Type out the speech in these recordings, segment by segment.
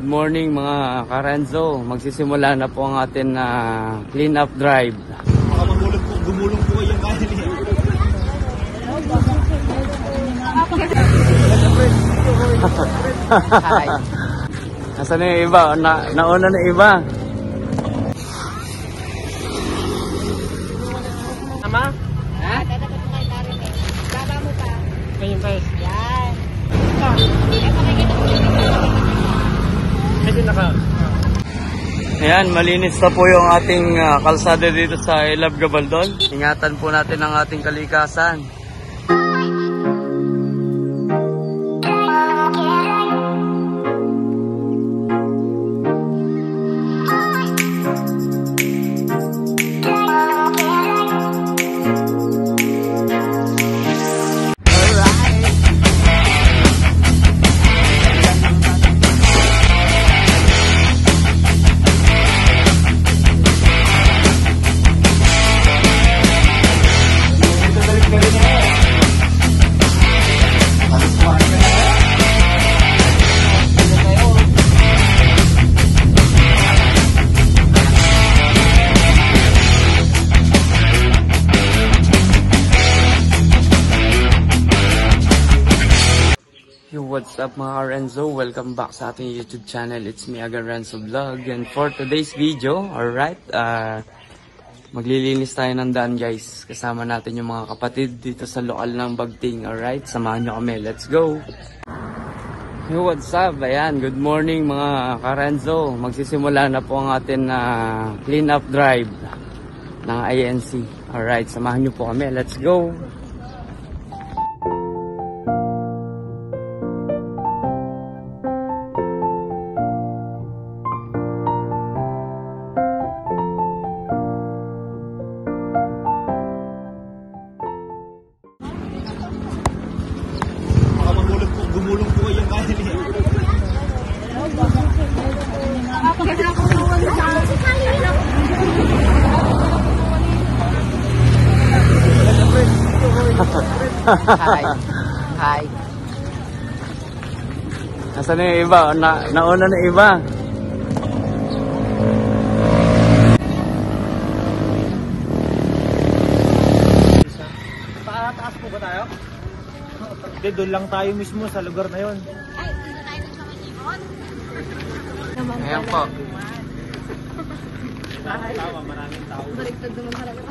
good morning mga Karenzo. Magsisimula na po ang atin na clean up drive. Gumulong po kayo kahit Hi. Nasaan na yung iba? Nauna na iba. Tama? Ha? Dadapot mo kay Karen eh. Baba mo pa. Ngayon guys. Yan. Medyo naka... Ayan, malinis na po yung ating kalsada dito sa Ilab Gabaldon. Ingatan po natin ang ating kalikasan. What's up mga Renzo? Welcome back sa ating YouTube channel. It's me again, Renzo Vlog. And for today's video, alright, maglilinis tayo ng daan guys. Kasama natin yung mga kapatid dito sa lokal ng Bagting. Alright, samahan nyo kami. Let's go! Yo, what's up? Ayan, good morning mga Karenzo. Magsisimula na po ang atin na clean up drive ng INC. Alright, samahan nyo po kami. Let's go! Gumulong po kayo kahit Hi. Hi. Nasaan na yung iba? Nauna na iba. Taas po ba tayo? Hindi, doon lang tayo mismo sa lugar na yon. Ay, dito tayo nagpapasimon. Ayan po. Tama, maraming tao. Baliktad naman talaga.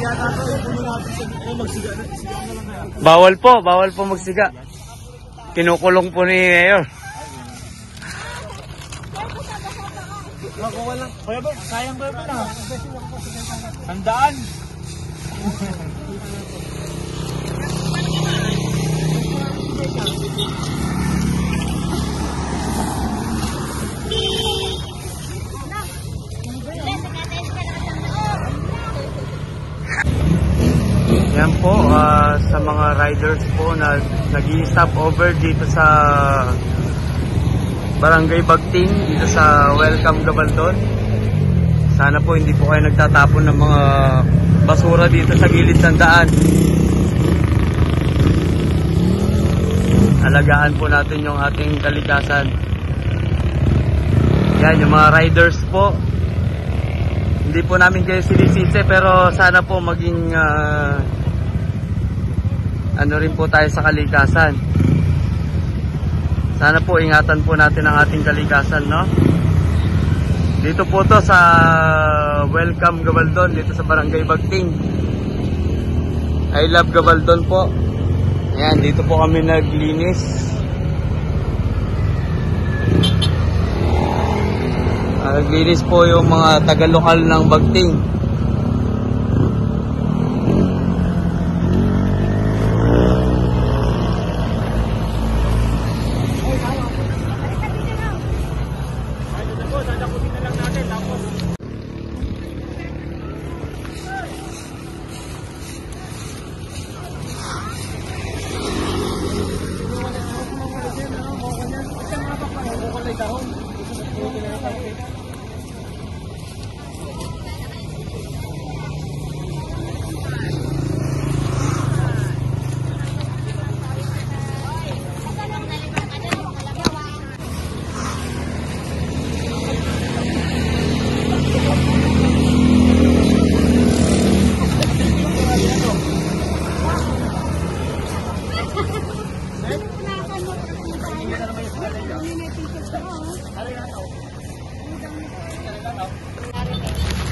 yata ito. Puno natin sa magsiga na lang kaya. Bawal po magsiga. Kinukulong po ni Mayor. Makuha lang. Kuya Bob, sayang ba na? Handaan. Yan po, sa mga riders po na nag-i-stop over dito sa Barangay Bagting, dito sa Welcome Gabaldon. Sana po hindi po kayo nagtatapon ng mga basura dito sa gilid ng daan. Alagaan po natin yung ating kalikasan. Yan, yung mga riders po. Hindi po namin kayo sinisisi, pero sana po maging ano rin po tayo sa kalikasan. Sana po ingatan po natin ang ating kalikasan, no? Dito po to sa Welcome Gabaldon, dito sa Barangay Bagting. I love Gabaldon po. Ayan, dito po kami naglinis. Naglinis po yung mga taga-lokal ng Bagting.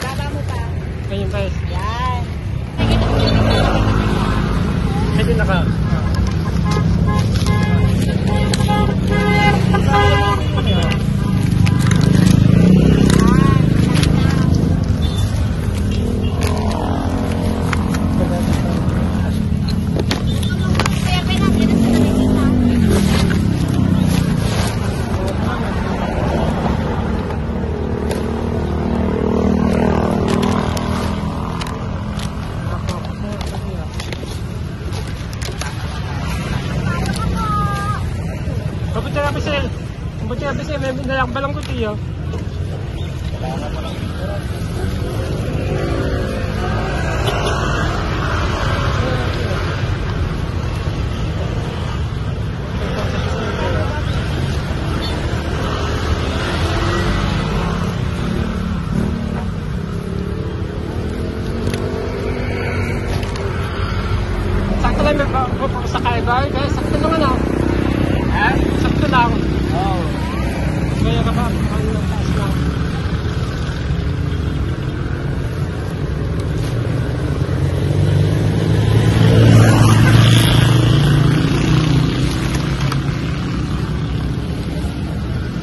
Baba mo pa. Ayun guys. Yan. Kasi naka... Ba't nga kasi may nalakba lang ko tiyo? Sakto lang may sa kaiba, guys. Sakto lang ano? Ha? Sakto lang. Oo. Kaya ka ba? Ang taas lang.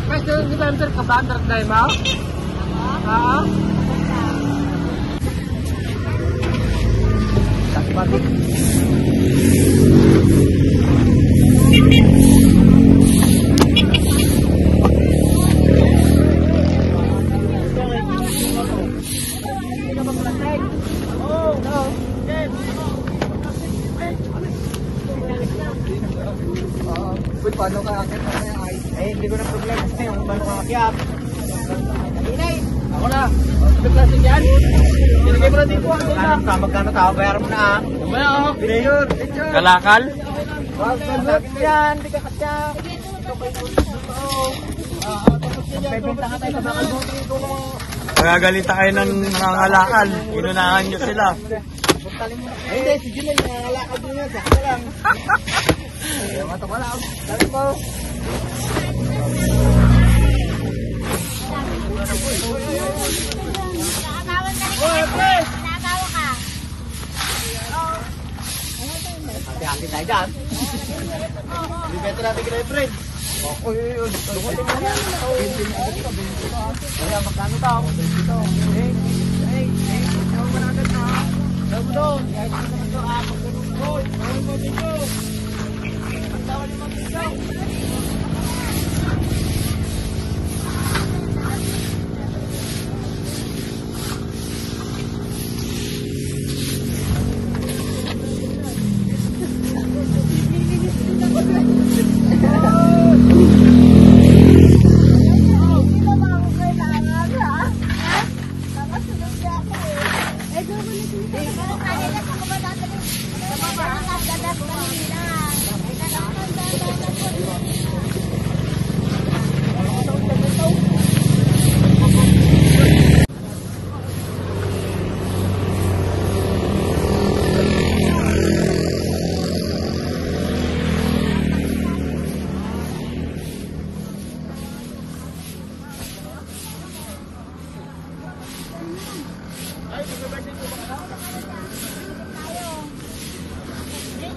Guys, di ba under ka ba? Under na mo? Oo. Bakit? Uy, paano ka akit na yung ice? Eh, hindi ko na problema sa yung paano ka akyat. Inay, ako na. Paglasing yan. Sinigay mo na dito. Magkano tao, bayaran mo na ah. Mamaya ako. Pinayon. Kalakal? Wag, sabi mo yan. Hindi ka katya. Pagpipinta ka tayo sa bakal mo. Magagalita kayo ng nangangalakal. Inunahan nyo sila. Hindi, si Junay, nangangalakal mo yan. Saka lang. Ayaw nga ito ka lang. Sabi mo. Nakakawan ka rin. Nakakawa ka. tayo dyan. Bibenta natin kina friend. Uy. Lumutin mo yan. Kaya magkano tao? Hey. Ikaw mo na agad na. Ikaw mo doon. Kaya ito naman doon. Pagganong doon. Kawin mo dito. Magtawal yung mga dito.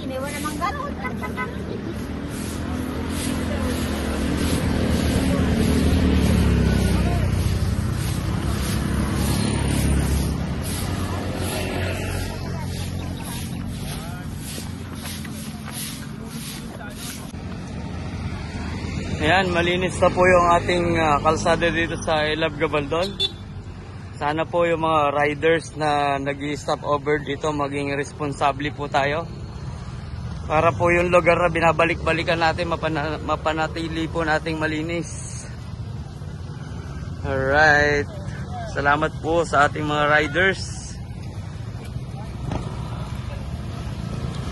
Iniwan naman gano'n. Ayan, malinis na po yung ating kalsada dito sa Ilab Gabaldon. Sana po yung mga riders na nag-stop over dito maging responsable po tayo. Para po yung lugar na binabalik-balikan natin mapanatili po nating malinis. Alright. Salamat po sa ating mga riders.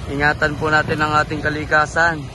Ingatan po natin ang ating kalikasan.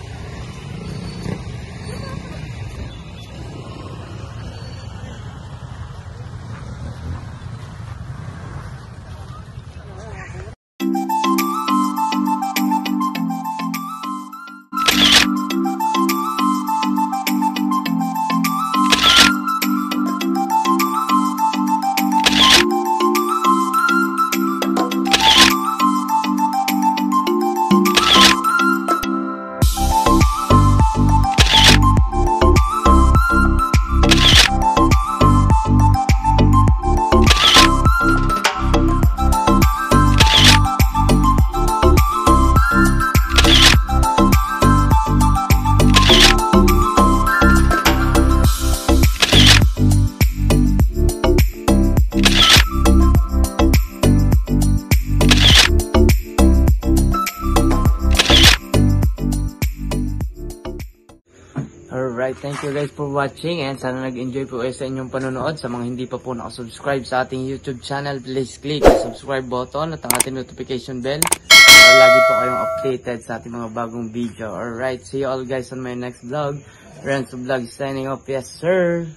Alright, thank you guys for watching and sana nag-enjoy po kayo sa inyong panonood. Sa mga hindi pa po nakasubscribe sa ating YouTube channel, please click the subscribe button at ang ating notification bell para lagi po kayong updated sa ating mga bagong video. Alright, see you all guys on my next vlog. Renzo Vlog signing off. Yes sir!